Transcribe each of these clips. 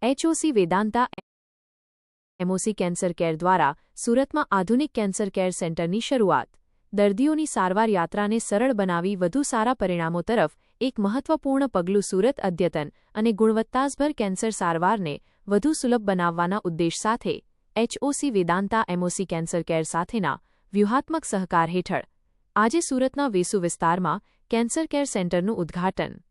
એચઓસી Vedanta એમઓસી cancer care દ્વારા સુરતમાં આધુનિક કેન્સર કેર સેન્ટરની શરૂઆત. દર્દીઓની સારવાર યાત્રાને સરળ બનાવી વધુ સારા પરિણામો તરફ એક મહત્વપૂર્ણ પગલું. સુરત અદ્યતન અને ગુણવત્તાસભર કેન્સર સારવારને વધુ સુલભ બનાવવાના ઉદ્દેશ સાથે એચઓસી વેદાંતા એમઓસી કેન્સર કેર સાથેના વ્યૂહાત્મક સહકાર હેઠળ આજે સુરતના વેસુ વિસ્તારમાં કેન્સર કેર સેન્ટરનું ઉદ્ઘાટન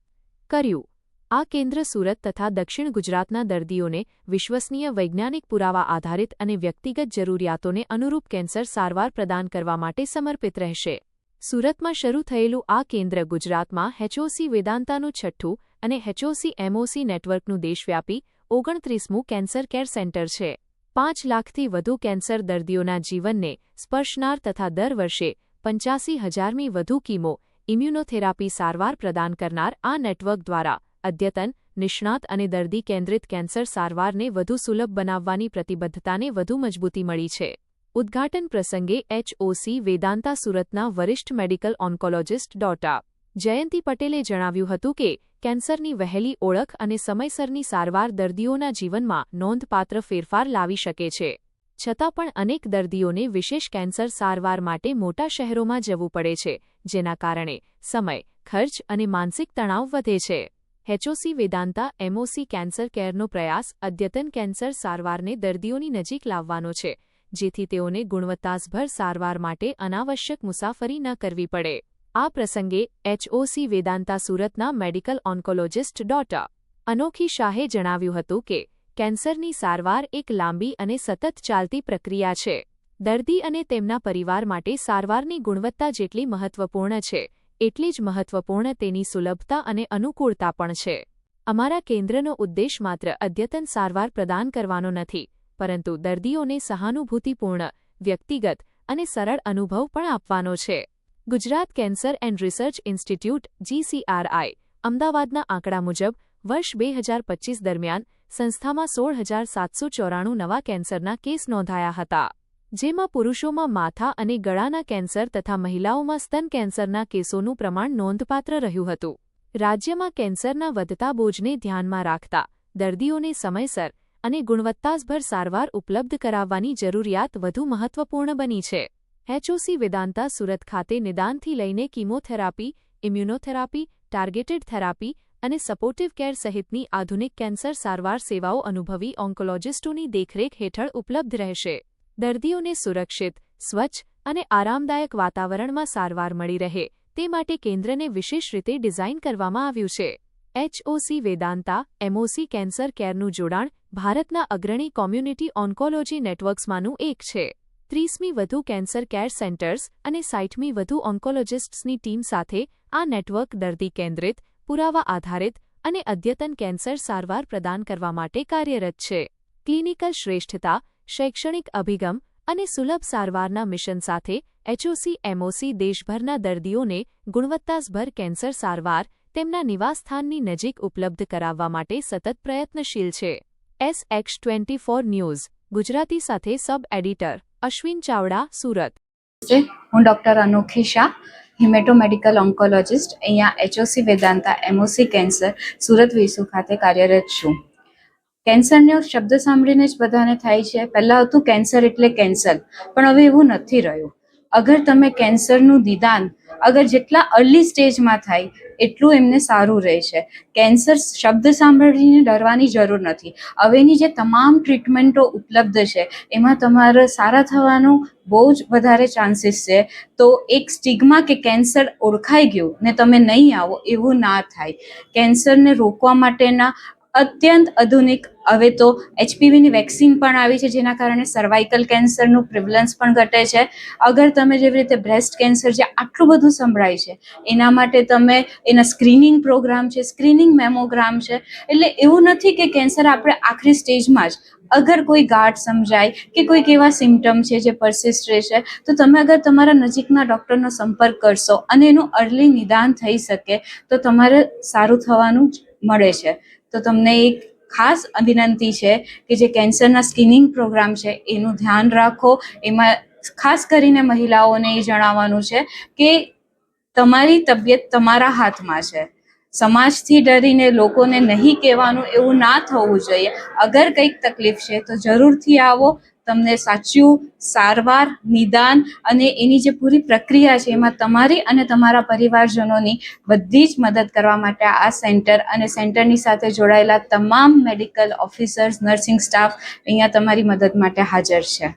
કર્યું. આ કેન્દ્ર સુરત તથા દક્ષિણ ગુજરાતના દર્દીઓને વિશ્વસનીય વૈજ્ઞાનિક પુરાવા આધારિત અને વ્યક્તિગત જરૂરિયાતોને અનુરૂપ કેન્સર સારવાર પ્રદાન કરવા માટે સમર્પિત રહેશે. સુરતમાં શરૂ થયેલું આ કેન્દ્ર ગુજરાતમાં એચઓસી વેદાંતાનું છઠ્ઠું અને એચઓસી એમઓસી નેટવર્કનું દેશવ્યાપી 29મું કેન્સર કેર સેન્ટર છે. 5 લાખથી વધુ કેન્સર દર્દીઓના જીવનને સ્પર્શનાર તથા દર વર્ષે 85,000મી વધુ કીમો ઇમ્યુનોથેરાપી સારવાર પ્રદાન કરનાર આ નેટવર્ક દ્વારા અદ્યતન, નિષ્ણાત અને દર્દી કેન્દ્રિત કેન્સર સારવારને વધુ સુલભ બનાવવાની પ્રતિબદ્ધતાને વધુ મજબૂતી મળી છે. ઉદ્ઘાટન પ્રસંગે એચઓસી વેદાંતા સુરતના વરિષ્ઠ મેડિકલ ઓન્કોલોજિસ્ટ ડૉ. જયંતી પટેલે જણાવ્યું હતું કે કેન્સરની વહેલી ઓળખ અને સમયસરની સારવાર દર્દીઓના જીવનમાં નોંધપાત્ર ફેરફાર લાવી શકે છે. છતાં પણ અનેક દર્દીઓને વિશેષ કેન્સર સારવાર માટે મોટા શહેરોમાં જવું પડે છે, જેના કારણે સમય, ખર્ચ અને માનસિક તણાવ વધે છે. એચઓસી વેદાંતા એમઓસી કેન્સર કેરનો પ્રયાસ અદ્યતન કેન્સર સારવારને દર્દીઓની નજીક લાવવાનો છે, જેથી તેઓને ગુણવત્તાસભર સારવાર માટે અનાવશ્યક મુસાફરી ન કરવી પડે. આ પ્રસંગે એચઓસી વેદાંતા સુરતના મેડિકલ ઓન્કોલોજિસ્ટ ડૉ. અનોખી શાહે જણાવ્યું હતું કે કેન્સરની સારવાર એક લાંબી અને સતત ચાલતી પ્રક્રિયા છે. દર્દી અને તેમના પરિવાર માટે સારવારની ગુણવત્તા જેટલી મહત્વપૂર્ણ છે, એટલી જ મહત્વપૂર્ણ તેની સુલભતા અને અનુકૂળતા પણ છે. અમારા કેન્દ્રનો ઉદ્દેશ માત્ર અદ્યતન સારવાર પ્રદાન કરવાનો નથી, પરંતુ દર્દીઓને સહાનુભૂતિપૂર્ણ, વ્યક્તિગત અને સરળ અનુભવ પણ આપવાનો છે. Gujarat cancer and research institute GCRI અમદાવાદના આંકડા મુજબ વર્ષ 2025 દરમિયાન સંસ્થામાં 16,794 નવા કેન્સરના કેસ નોંધાયા હતા, જેમાં પુરુષોમાં માથા અને ગળાના કેન્સર તથા મહિલાઓમાં સ્તન કેન્સરના કેસોનું પ્રમાણ નોંધપાત્ર રહ્યું હતું. રાજ્યમાં કેન્સરના વધતા બોજને ધ્યાનમાં રાખતા દર્દીઓને સમયસર અને ગુણવત્તાસભર સારવાર ઉપલબ્ધ કરાવવાની જરૂરિયાત વધુ મહત્વપૂર્ણ બની છે. એચઓસી વેદાંતા સુરત ખાતે નિદાનથી લઈને કીમોથેરાપી, ઇમ્યુનોથેરાપી, ટાર્ગેટેડ થેરાપી અને સપોર્ટિવ કેર સહિતની આધુનિક કેન્સર સારવાર સેવાઓ અનુભવી ઓન્કોલોજિસ્ટોની દેખરેખ હેઠળ ઉપલબ્ધ રહેશે. દર્દીઓને સુરક્ષિત, સ્વચ્છ અને આરામદાયક વાતાવરણમાં સારવાર મળી રહે તે માટે કેન્દ્રને વિશેષ રીતે ડિઝાઇન કરવામાં આવ્યું છે. એચઓસી વેદાંતા એમઓસી કેન્સર કેરનું જોડાણ ભારતના અગ્રણી કોમ્યુનિટી ઓન્કોલોજી નેટવર્ક્સમાંનું એક છે. 30મી વધુ કેન્સર કેર સેન્ટર્સ અને 60મી વધુ ઓન્કોલોજિસ્ટ્સની ટીમ સાથે આ નેટવર્ક દર્દી કેન્દ્રિત, પુરાવા આધારિત અને અદ્યતન કેન્સર સારવાર પ્રદાન કરવા માટે કાર્યરત છે. ક્લિનિકલ શ્રેષ્ઠતા, શૈક્ષણિક અભિગમ અને સુલભ સારવારના મિશન સાથે એચઓસી એમઓસી દેશભરના દર્દીઓને ગુણવત્તાસભર કેન્સર સારવાર તેમના નિવાસસ્થાનની નજીક ઉપલબ્ધ કરાવવા માટે સતત પ્રયત્નશીલ છે. SX24 ન્યૂઝ ગુજરાતી સાથે સબ એડિટર અશ્વિન ચાવડા, સુરત. હું ડૉક્ટર અનોખી શાહ, હિમેટોમેડિકલ ઓન્કોલોજિસ્ટ, અહીંયા એચઓસી વેદાંતા એમઓસી કેન્સર સુરત વેસુ ખાતે કાર્યરત છું. કેન્સરનો શબ્દ સાંભળીને જ બધાને થાય છે, પહેલાં હતું કેન્સર એટલે કેન્સર, પણ હવે એવું નથી રહ્યું. અગર તમે કેન્સરનું નિદાન જેટલા અર્લી સ્ટેજમાં થાય એટલું એમને સારું રહે છે. કેન્સર શબ્દ સાંભળીને ડરવાની જરૂર નથી. હવેની જે તમામ ટ્રીટમેન્ટો ઉપલબ્ધ છે એમાં તમારે સારા થવાનું બહુ જ વધારે ચાન્સીસ છે. તો એક સ્ટિગ્મા કે કેન્સર ઓળખાઈ ગયું ને તમે નહીં આવો એવું ના થાય. કેન્સરને રોકવા માટેના અત્યંત આધુનિક હવે તો HPVની વેક્સિન પણ આવી છે, જેના કારણે સર્વાઇકલ કેન્સરનું પ્રિવલન્સ પણ ઘટે છે. અગર તમે જેવી રીતે બ્રેસ્ટ કેન્સર જે આટલું બધું સંભળાય છે એના માટે તમે એના સ્ક્રીનિંગ પ્રોગ્રામ છે, સ્ક્રીનિંગ મેમોગ્રામ છે. એટલે એવું નથી કે કેન્સર આપણે આખરી સ્ટેજમાં જ, અગર કોઈ ગાંઠ સમજાય કે કોઈક એવા સિમ્ટમ છે જે પરસિસ્ટ રહેશે તો તમે અગર તમારા નજીકના ડૉક્ટરનો સંપર્ક કરશો અને એનું અર્લી નિદાન થઈ શકે તો તમારે સારું થવાનું જ મળે છે. તો તમને એક ખાસ વિનંતી છે કે જે કેન્સરના સ્ક્રીનિંગ પ્રોગ્રામ છે એનું ધ્યાન રાખો. એમાં ખાસ કરીને મહિલાઓને એ જણાવવાનું છે કે તમારી તબિયત તમારા હાથમાં છે. સમાજથી ડરીને લોકોને નહીં કહેવાનું એવું ના થવું જોઈએ. અગર કંઈક તકલીફ છે તો જરૂરથી આવો. તમને સાચું સારવાર, નિદાન અને એની જે પૂરી પ્રક્રિયા છે એમાં તમારી અને તમારા પરિવારજનોની બધી જ મદદ કરવા માટે આ સેન્ટર અને સેન્ટરની સાથે જોડાયેલા તમામ મેડિકલ ઓફિસર્સ, નર્સિંગ સ્ટાફ અહીંયા તમારી મદદ માટે હાજર છે.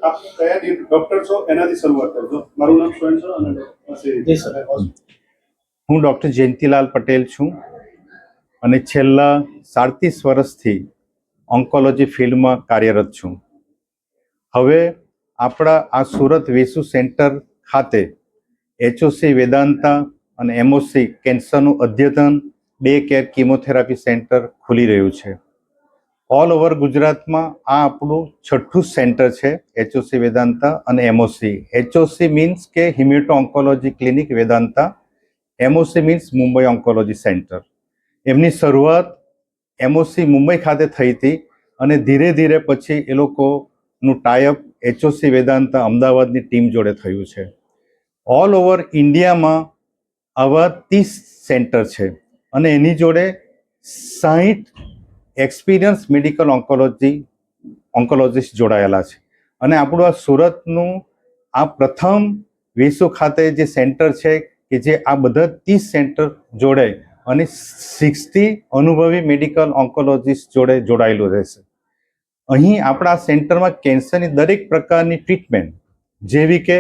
આપ કયા ડોક્ટર છો એનાથી શરૂઆત કરજો. મારું નામ સ્વયં છે અને હું ડૉક્ટર જયંતિલાલ પટેલ છું અને છેલ્લા 37 વર્ષથી ઓન્કોલોજી ફિલ્ડમાં કાર્યરત છું. હવે આપણા આ સુરત વેસુ સેન્ટર ખાતે એચઓસી વેદાંતા અને એમઓસી કેન્સરનું અદ્યતન ડે કેર કિમોથેરાપી સેન્ટર ખુલી રહ્યું છે. ઓલ ઓવર ગુજરાતમાં આ આપણું 6થું સેન્ટર છે એચઓસી વેદાંતા અને એમઓસી. એચઓસી મીન્સ કે hemato oncology clinic Vedanta, MOC means Mumbai oncology centre. એમની શરૂઆત એમઓસી મુંબઈ ખાતે થઈ હતી અને ધીરે ધીરે પછી એ લોકોનું ટાઈઅપ એચઓસી વેદાંતા અમદાવાદની ટીમ જોડે થયું છે. ઓલ ઓવર ઇન્ડિયામાં આવા 30 સેન્ટર છે અને એની જોડે 60 એક્સપિરિયન્સ મેડિકલ ઓન્કોલોજીસ્ટ જોડાયેલા છે. અને આપણું આ સુરતનું આ પ્રથમ વેસુ ખાતે જે સેન્ટર છે કે જે આ બધા 30 સેન્ટર જોડે અને 60 અનુભવી મેડિકલ ઓન્કોલોજીસ્ટ જોડે જોડાયેલું રહેશે. અહીં આપણા સેન્ટરમાં કેન્સરની દરેક પ્રકારની ટ્રીટમેન્ટ જેવી કે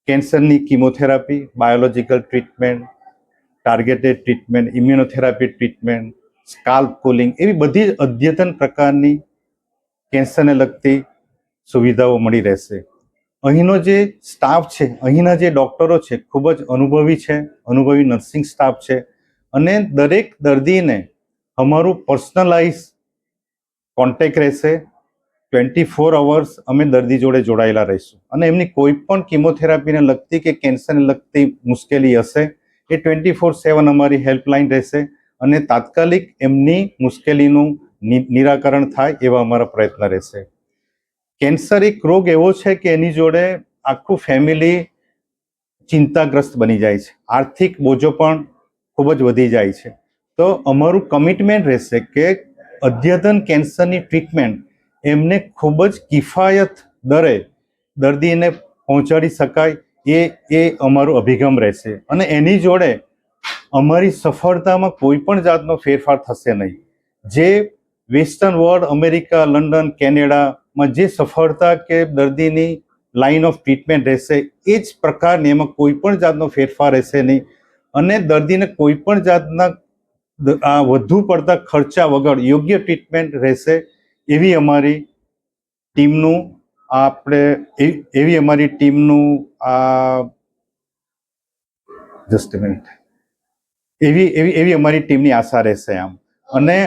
કેન્સરની chemotherapy, biological treatment, targeted treatment, immunotherapy treatment, scalp cooling એવી બધી જ અદ્યતન પ્રકારની કેન્સરને લગતી સુવિધાઓ મળી રહેશે. અહીંનો જે સ્ટાફ છે, અહીંના જે ડૉક્ટરો છે ખૂબ જ અનુભવી છે, અનુભવી નર્સિંગ સ્ટાફ છે અને દરેક દર્દીને અમારું પર્સનલાઇઝ કોન્ટેક્ટ રહેશે. 24 અવર્સ અમે દર્દી જોડે જોડાયેલા રહીશું અને એમની કોઈ પણ કિમોથેરાપીને લગતી કે કેન્સરને લગતી મુશ્કેલી હશે એ 24/7 અમારી હેલ્પલાઇન રહેશે અને તાત્કાલિક એમની મુશ્કેલીનું નિરાકરણ થાય એવા અમારા પ્રયત્ન રહેશે. કેન્સર એક રોગ એવો છે કે એની જોડે આખું ફેમિલી ચિંતાગ્રસ્ત બની જાય છે, આર્થિક બોજો પણ ખૂબ જ વધી જાય છે. તો અમારું કમિટમેન્ટ રહેશે કે અદ્યતન કેન્સરની ટ્રીટમેન્ટ એમને ખૂબ જ કિફાયત દરે દર્દીને પહોંચાડી શકાય એ અમારો અભિગમ રહેશે અને એની જોડે અમારી સફળતામાં કોઈ પણ જાતનો ફેરફાર થશે નહીં. જે વેસ્ટર્ન વર્લ્ડ, અમેરિકા, લંડન, કેનેડામાં જે સફળતા કે દર્દીની લાઇન ઓફ ટ્રીટમેન્ટ રહેશે એ જ પ્રકારની એમાં કોઈ પણ જાતનો ફેરફાર રહેશે નહીં અને દર્દીને કોઈ પણ જાતના વધુ પડતા ખર્ચા વગર યોગ્ય ટ્રીટમેન્ટ રહેશે એવી અમારી ટીમનું જસ્ટ મિનિટ એવી અમારી ટીમની આશા રહેશે આમ. અને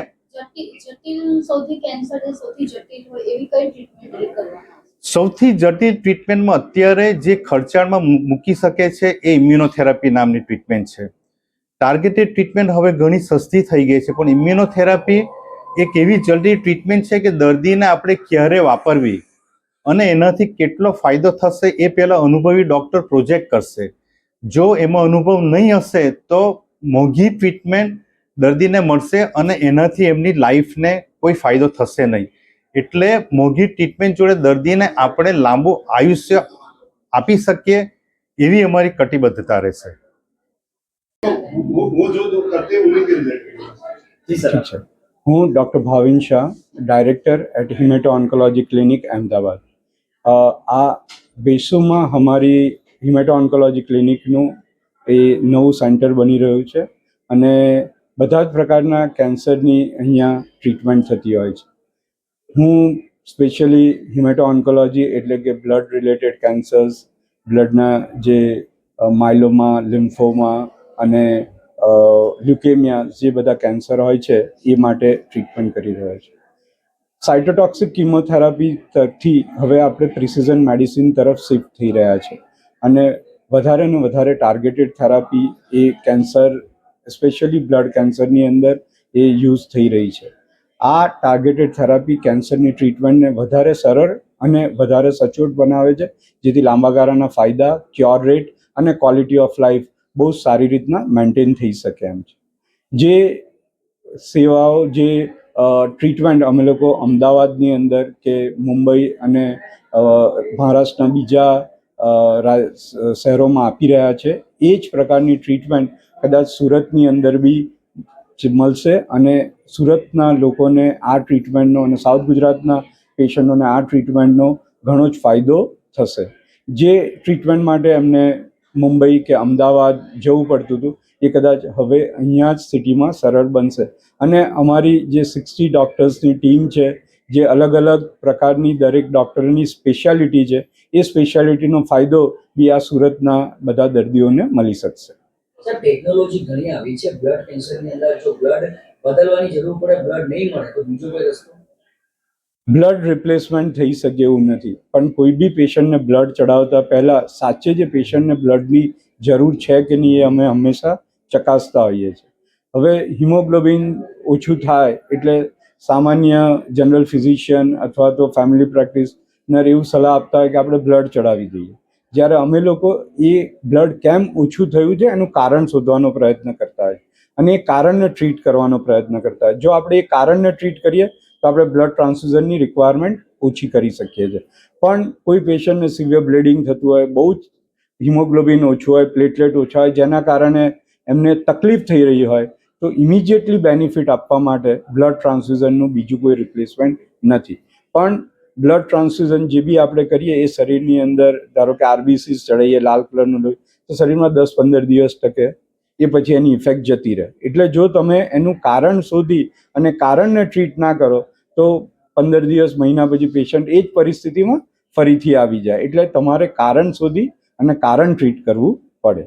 સૌથી જટિલ ટ્રીટમેન્ટમાં અત્યારે જે ખર્ચાળમાં મૂકી શકે છે એ ઇમ્યુનોથેરાપી નામની ટ્રીટમેન્ટ છે. ટાર્ગેટેડ ટ્રીટમેન્ટ હવે ઘણી સસ્તી થઈ ગઈ છે, પણ ઇમ્યુનોથેરાપી એક એવી જલ્દી ટ્રીટમેન્ટ છે કે દર્દીને આપણે ક્યારે વાપરવી અને એનાથી કેટલો ફાયદો થશે એ પહેલાં અનુભવી ડૉક્ટર પ્રોજેક્ટ કરશે. જો એમાં અનુભવ નહીં હશે તો મોંઘી ટ્રીટમેન્ટ દર્દીને મળશે અને એનાથી એમની લાઈફને કોઈ ફાયદો થશે નહીં. એટલે મોંઘી ટ્રીટમેન્ટ જોડે દર્દીને આપણે લાંબુ આયુષ્ય આપી શકીએ એવી અમારી કટિબદ્ધતા રહેશે. હું doctor Bhavin Shah, director at hemato oncology clinic Ahmedabad. આ વેસુમાં અમારી હિમેટો ઓન્કોલોજી ક્લિનિકનું એ નવું સેન્ટર બની રહ્યું છે અને બધા જ પ્રકારના કેન્સરની અહીંયા ટ્રીટમેન્ટ થતી હોય છે. હું સ્પેશિયલી હિમેટો ઓન્કોલોજી એટલે કે બ્લડ રિલેટેડ કેન્સર્સ, બ્લડના જે માયલોમા, લિમ્ફોમા અને લ્યુકેમિયા જે બધા કેન્સર હોય છે એ માટે ટ્રીટમેન્ટ કરી રહ્યા છે. સાઇટોટોક્સિક કિમોથેરાપીથી હવે આપણે પ્રિસિઝન મેડિસિન તરફ શિફ્ટ થઈ રહ્યા છે અને વધારે ને વધારે ટાર્ગેટેડ થેરાપી એ કેન્સર, સ્પેશિયલી બ્લડ કેન્સરની અંદર એ યુઝ થઈ રહી છે. આ ટાર્ગેટેડ થેરાપી કેન્સરની ટ્રીટમેન્ટને વધારે સરળ અને વધારે સચોટ બનાવે છે, જેથી લાંબા ગાળાના ફાયદા, ક્યોર રેટ અને ક્વોલિટી ઓફ લાઈફ બહુ સારી રીતના મેન્ટેન થઈ શકે એમ છે. જે સેવાઓ, જે ટ્રીટમેન્ટ અમે લોકો અમદાવાદની અંદર કે મુંબઈ અને મહારાષ્ટ્રના બીજા શહેરોમાં આપી રહ્યા છે, એ જ પ્રકારની ટ્રીટમેન્ટ કદાચ સુરતની અંદર બી મળશે અને સુરતના લોકોને આ ટ્રીટમેન્ટનો અને સાઉથ ગુજરાતના પેશન્ટોને આ ટ્રીટમેન્ટનો ઘણો જ ફાયદો થશે. જે ટ્રીટમેન્ટ માટે એમને મુંબઈ કે અમદાવાદ જવું પડતું હતું એ કદાચ હવે અહીંયા જ સિટીમાં સરળ બનશે. અને અમારી જે 60 ડૉક્ટર્સની ટીમ છે, જે અલગ અલગ પ્રકારની દરેક ડૉક્ટરની સ્પેશિયાલિટી છે, એ સ્પેશિયાલિટીનો ફાયદો બી આ સુરતના બધા દર્દીઓને મળી શકશે. સર, ટેકનોલોજી ઘણી આવી છે. બ્લડ કેન્સરની અંદર જો બ્લડ બદલવાની જરૂર પડે, બ્લડ નહીં મળે તો બીજો કોઈ રસ્તો? બ્લડ રિપ્લેસમેન્ટ થઈ શકે એવું નથી, પણ કોઈ બી પેશન્ટને બ્લડ ચડાવતા પહેલાં સાચે જે પેશન્ટને બ્લડની જરૂર છે કે નહીં એ અમે હંમેશા ચકાસતા હોઈએ છીએ. હવે હિમોગ્લોબિન ઓછું થાય એટલે સામાન્ય જનરલ ફિઝિશિયન અથવા તો ફેમિલી પ્રેક્ટિશનર એવું સલાહ આપતા હોય કે આપણે બ્લડ ચડાવી દઈએ. જ્યારે અમે લોકો એ બ્લડ કેમ ઓછું થયું છે એનું કારણ શોધવાનો પ્રયત્ન કરતા હોય અને એ કારણને ટ્રીટ કરવાનો પ્રયત્ન કરતા હોય. જો આપણે એ કારણને ટ્રીટ કરીએ તો આપણે બ્લડ ટ્રાન્સફ્યુઝનની રિક્વાયરમેન્ટ ઓછી કરી શકીએ છીએ. પણ કોઈ પેશન્ટને સિવિયર બ્લીડિંગ થતું હોય, બહુ જ હિમોગ્લોબિન ઓછું હોય, પ્લેટલેટ ઓછા હોય, જેના કારણે એમને તકલીફ થઈ રહી હોય, તો ઇમિડિયેટલી બેનિફિટ આપવા માટે બ્લડ ટ્રાન્સફ્યુઝનનું બીજું કોઈ રિપ્લેસમેન્ટ નથી. પણ બ્લડ ટ્રાન્સફ્યુઝન જે બી આપણે કરીએ એ શરીરની અંદર, ધારો કે આરબીસીસ ચડાવીએ, લાલ કલરનું લોહી, તો શરીરમાં 10-15 દિવસ ટકે, એ પછી એની ઇફેક્ટ જતી રહે. એટલે જો તમે એનું કારણ શોધી અને કારણને ટ્રીટ ના કરો તો 15 દિવસ, મહિના પછી પેશન્ટ એ જ પરિસ્થિતિમાં ફરીથી આવી જાય. એટલે તમારે કારણ શોધી અને કારણ ટ્રીટ કરવું પડે.